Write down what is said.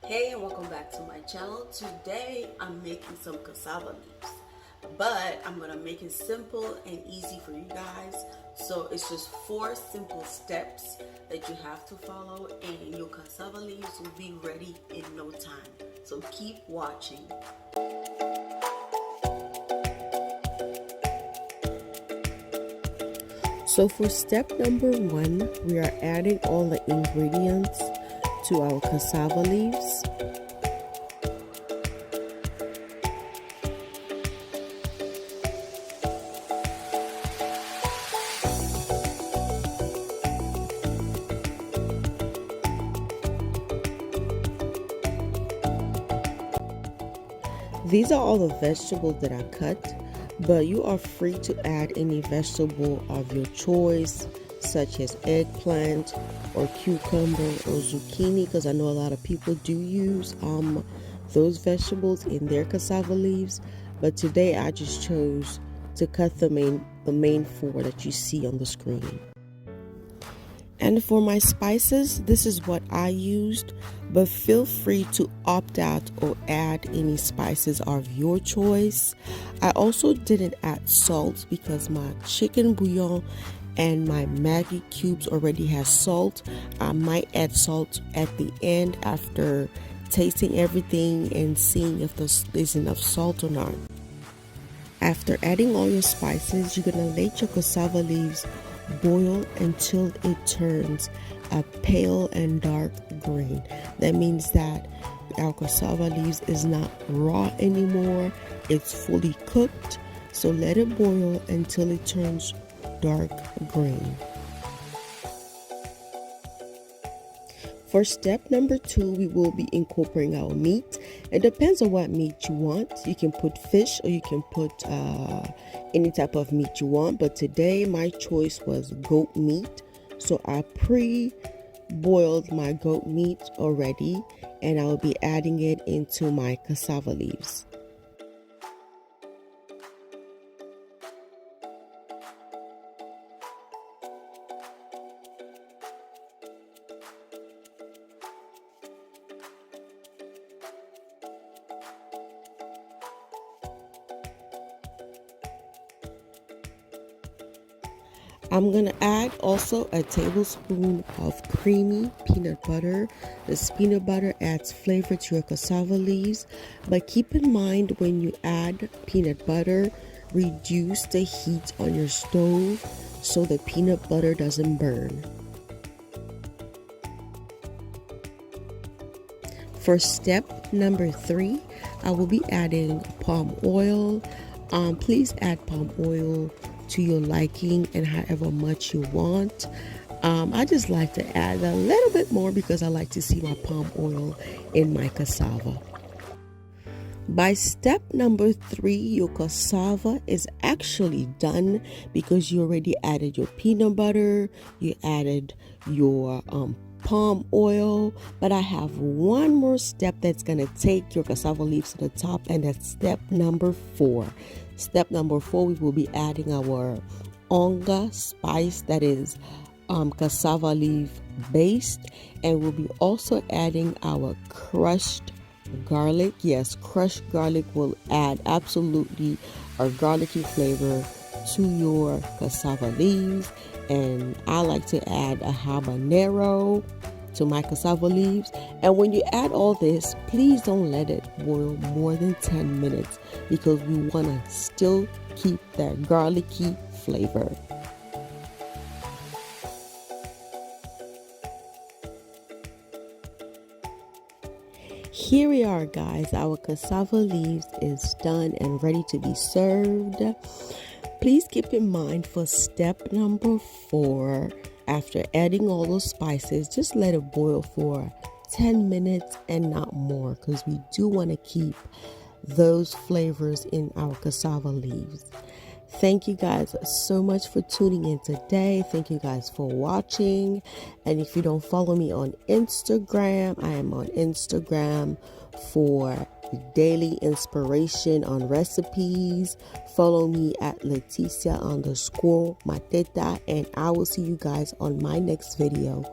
Hey, and welcome back to my channel. Today I'm making some cassava leaves, but I'm gonna make it simple and easy for you guys. So it's just 4 simple steps that you have to follow and your cassava leaves will be ready in no time. So keep watching. So for step number 1, we are adding all the ingredients to our cassava leaves. These are all the vegetables that I cut, but you are free to add any vegetable of your choice, such as eggplant or cucumber or zucchini, because I know a lot of people do use those vegetables in their cassava leaves. But today I just chose to cut the main 4 that you see on the screen. And for my spices, this is what I used, but feel free to opt out or add any spices of your choice. I also didn't add salt because my chicken bouillon and my Maggi cubes already has salt. I might add salt at the end after tasting everything and seeing if there's enough salt or not. After adding all your spices, you're gonna let your cassava leaves boil until it turns a pale and dark green. That means that our cassava leaves is not raw anymore, it's fully cooked. So let it boil until it turns dark green. For step number 2, we will be incorporating our meat. It depends on what meat you want. You can put fish or you can put any type of meat you want. But today my choice was goat meat. So I pre-boiled my goat meat already and I will be adding it into my cassava leaves. I'm going to add also a tablespoon of creamy peanut butter. This peanut butter adds flavor to your cassava leaves, but keep in mind when you add peanut butter, reduce the heat on your stove so the peanut butter doesn't burn. For step number 3, I will be adding palm oil. Please add palm oil to your liking and however much you want. I just like to add a little bit more because I like to see my palm oil in my cassava. By step number 3, your cassava is actually done because you already added your peanut butter, you added your palm oil, but I have one more step that's going to take your cassava leaves to the top, and that's step number 4. Step number 4, we will be adding our onga spice that is cassava leaf based, and we'll be also adding our crushed garlic. Yes, crushed garlic will add absolutely a garlicky flavor to your cassava leaves, and I like to add a habanero to my cassava leaves. And when you add all this, please don't let it boil more than 10 minutes because we want to still keep that garlicky flavor. Here we are, guys. Our cassava leaves is done and ready to be served. Please keep in mind for step number 4, after adding all those spices, just let it boil for 10 minutes and not more because we do want to keep those flavors in our cassava leaves. Thank you guys so much for tuning in today. Thank you guys for watching. And if you don't follow me on Instagram, I am on Instagram for daily inspiration on recipes. Follow me at Leticia_Mateta, and I will see you guys on my next video.